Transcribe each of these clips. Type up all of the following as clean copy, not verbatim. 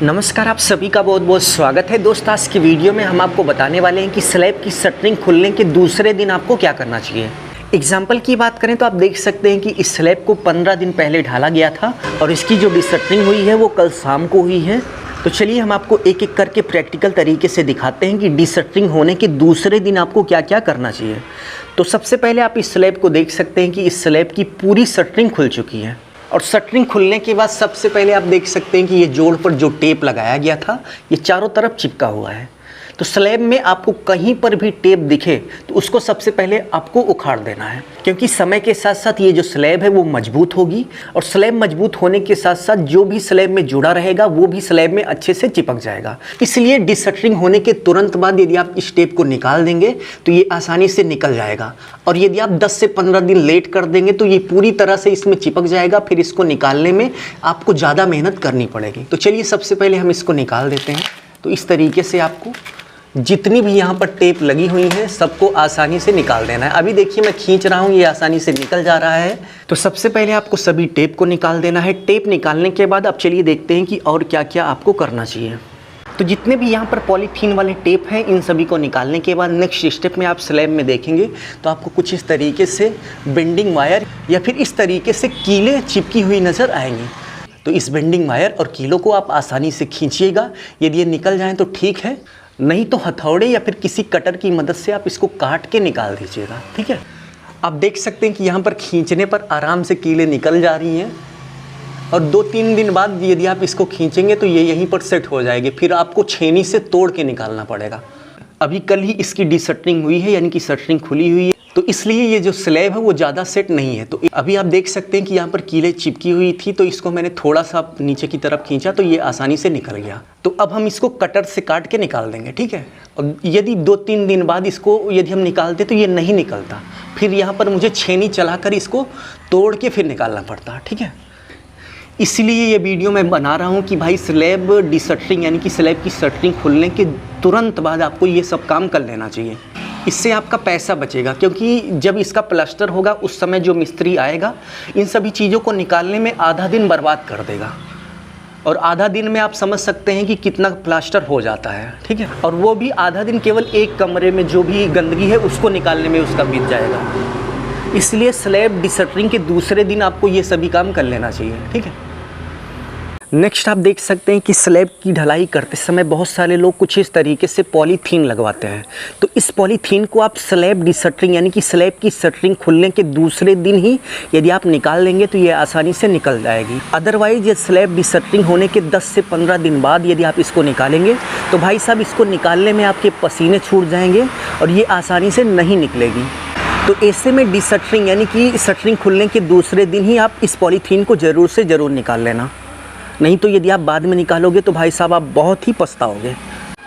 नमस्कार, आप सभी का बहुत बहुत स्वागत है। दोस्त, आज की वीडियो में हम आपको बताने वाले हैं कि स्लैब की शटरिंग खुलने के दूसरे दिन आपको क्या करना चाहिए। एग्जाम्पल की बात करें तो आप देख सकते हैं कि इस स्लैब को 15 दिन पहले ढाला गया था और इसकी जो डिशटरिंग हुई है वो कल शाम को हुई है। तो चलिए हम आपको एक एक करके प्रैक्टिकल तरीके से दिखाते हैं कि डिशटरिंग होने के दूसरे दिन आपको क्या क्या करना चाहिए। तो सबसे पहले आप इस स्लैब को देख सकते हैं कि इस स्लैब की पूरी शटरिंग खुल चुकी है और शटरिंग खुलने के बाद सबसे पहले आप देख सकते हैं कि ये जोड़ पर जो टेप लगाया गया था ये चारों तरफ चिपका हुआ है। तो स्लैब में आपको कहीं पर भी टेप दिखे तो उसको सबसे पहले आपको उखाड़ देना है, क्योंकि समय के साथ साथ ये जो स्लैब है वो मजबूत होगी और स्लैब मजबूत होने के साथ साथ जो भी स्लैब में जुड़ा रहेगा वो भी स्लैब में अच्छे से चिपक जाएगा। इसलिए डिशटरिंग होने के तुरंत बाद यदि आप इस टेप को निकाल देंगे तो ये आसानी से निकल जाएगा, और यदि आप 10 से 15 दिन लेट कर देंगे तो ये पूरी तरह से इसमें चिपक जाएगा। फिर इसको निकालने में आपको ज़्यादा मेहनत करनी पड़ेगी। तो चलिए सबसे पहले हम इसको निकाल देते हैं। तो इस तरीके से आपको जितनी भी यहाँ पर टेप लगी हुई है सबको आसानी से निकाल देना है। अभी देखिए मैं खींच रहा हूँ, ये आसानी से निकल जा रहा है। तो सबसे पहले आपको सभी टेप को निकाल देना है। टेप निकालने के बाद अब चलिए देखते हैं कि और क्या क्या आपको करना चाहिए। तो जितने भी यहाँ पर पॉलीथीन वाले टेप हैं इन सभी को निकालने के बाद नेक्स्ट स्टेप में आप स्लैब में देखेंगे तो आपको कुछ इस तरीके से बेंडिंग वायर या फिर इस तरीके से कीलें चिपकी हुई नज़र आएंगी। तो इस बेंडिंग वायर और कीलों को आप आसानी से खींचिएगा। यदि ये निकल जाएँ तो ठीक है, नहीं तो हथौड़े या फिर किसी कटर की मदद से आप इसको काट के निकाल दीजिएगा। ठीक है, आप देख सकते हैं कि यहाँ पर खींचने पर आराम से कीलें निकल जा रही हैं और 2-3 दिन बाद यदि आप इसको खींचेंगे तो ये यहीं पर सेट हो जाएगी। फिर आपको छेनी से तोड़ के निकालना पड़ेगा। अभी कल ही इसकी डिशटरिंग हुई है, यानी कि शटरिंग खुली हुई है, तो इसलिए ये जो स्लैब है वो ज़्यादा सेट नहीं है। तो अभी आप देख सकते हैं कि यहाँ पर कीलें चिपकी हुई थी, तो इसको मैंने थोड़ा सा नीचे की तरफ खींचा तो ये आसानी से निकल गया। तो अब हम इसको कटर से काट के निकाल देंगे। ठीक है, और यदि 2-3 दिन बाद इसको यदि हम निकालते तो ये नहीं निकलता, फिर यहाँ पर मुझे छेनी चलाकर इसको तोड़ के फिर निकालना पड़ता। ठीक है, इसलिए ये वीडियो मैं बना रहा हूँ कि भाई स्लैब डिशटरिंग यानी कि स्लैब की शटरिंग खुलने के तुरंत बाद आपको ये सब काम कर लेना चाहिए। इससे आपका पैसा बचेगा, क्योंकि जब इसका प्लास्टर होगा उस समय जो मिस्त्री आएगा इन सभी चीज़ों को निकालने में आधा दिन बर्बाद कर देगा, और आधा दिन में आप समझ सकते हैं कि कितना प्लास्टर हो जाता है। ठीक है, और वो भी आधा दिन केवल एक कमरे में जो भी गंदगी है उसको निकालने में उसका बीत जाएगा। इसलिए स्लैब डिशटरिंग के दूसरे दिन आपको ये सभी काम कर लेना चाहिए। ठीक है, नेक्स्ट आप देख सकते हैं कि स्लैब की ढलाई करते समय बहुत सारे लोग कुछ इस तरीके से पॉलीथीन लगवाते हैं। तो इस पॉलीथीन को आप स्लैब डिशटरिंग यानी कि स्लैब की शटरिंग खुलने के दूसरे दिन ही यदि आप निकाल लेंगे तो ये आसानी से निकल जाएगी। अदरवाइज ये स्लैब डिशटरिंग होने के 10 से 15 दिन बाद यदि आप इसको निकालेंगे तो भाई साहब इसको निकालने में आपके पसीने छूट जाएंगे और ये आसानी से नहीं निकलेगी। तो ऐसे में डिशटरिंग यानी कि शटरिंग खुलने के दूसरे दिन ही आप इस पॉलीथीन को ज़रूर से ज़रूर निकाल लेना, नहीं तो यदि आप बाद में निकालोगे तो भाई साहब आप बहुत ही पछताओगे।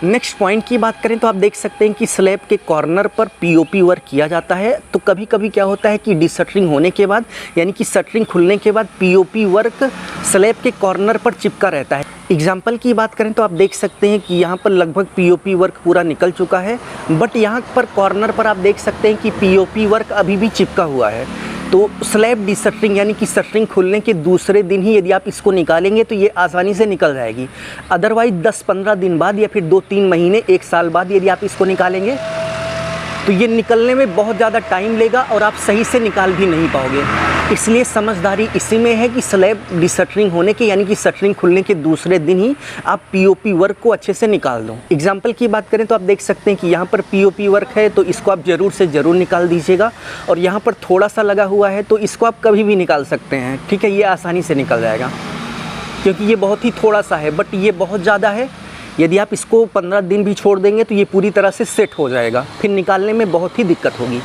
नेक्स्ट पॉइंट की बात करें तो आप देख सकते हैं कि स्लैब के कॉर्नर पर पीओपी वर्क किया जाता है। तो कभी कभी क्या होता है कि डिशटरिंग होने के बाद यानी कि शटरिंग खुलने के बाद पीओपी वर्क स्लैब के कॉर्नर पर चिपका रहता है। एग्जाम्पल की बात करें तो आप देख सकते हैं कि यहाँ पर लगभग पीओपी वर्क पूरा निकल चुका है, बट यहाँ पर कॉर्नर पर आप देख सकते हैं कि पीओपी वर्क अभी भी चिपका हुआ है। तो स्लैब डिशटरिंग यानी कि शटरिंग खुलने के दूसरे दिन ही यदि आप इसको निकालेंगे तो ये आसानी से निकल जाएगी। अदरवाइज 10-15 दिन बाद या फिर 2-3 महीने 1 साल बाद यदि आप इसको निकालेंगे तो ये निकलने में बहुत ज़्यादा टाइम लेगा और आप सही से निकाल भी नहीं पाओगे। इसलिए समझदारी इसी में है कि स्लैब डिशटरिंग होने के यानी कि शटरिंग खुलने के दूसरे दिन ही आप पीओपी वर्क को अच्छे से निकाल दो। एग्जाम्पल की बात करें तो आप देख सकते हैं कि यहाँ पर पीओपी वर्क है, तो इसको आप ज़रूर से ज़रूर निकाल दीजिएगा। और यहाँ पर थोड़ा सा लगा हुआ है तो इसको आप कभी भी निकाल सकते हैं। ठीक है, ये आसानी से निकल जाएगा, क्योंकि ये बहुत ही थोड़ा सा है, बट ये बहुत ज़्यादा है। यदि आप इसको 15 दिन भी छोड़ देंगे तो ये पूरी तरह से सेट हो जाएगा, फिर निकालने में बहुत ही दिक्कत होगी।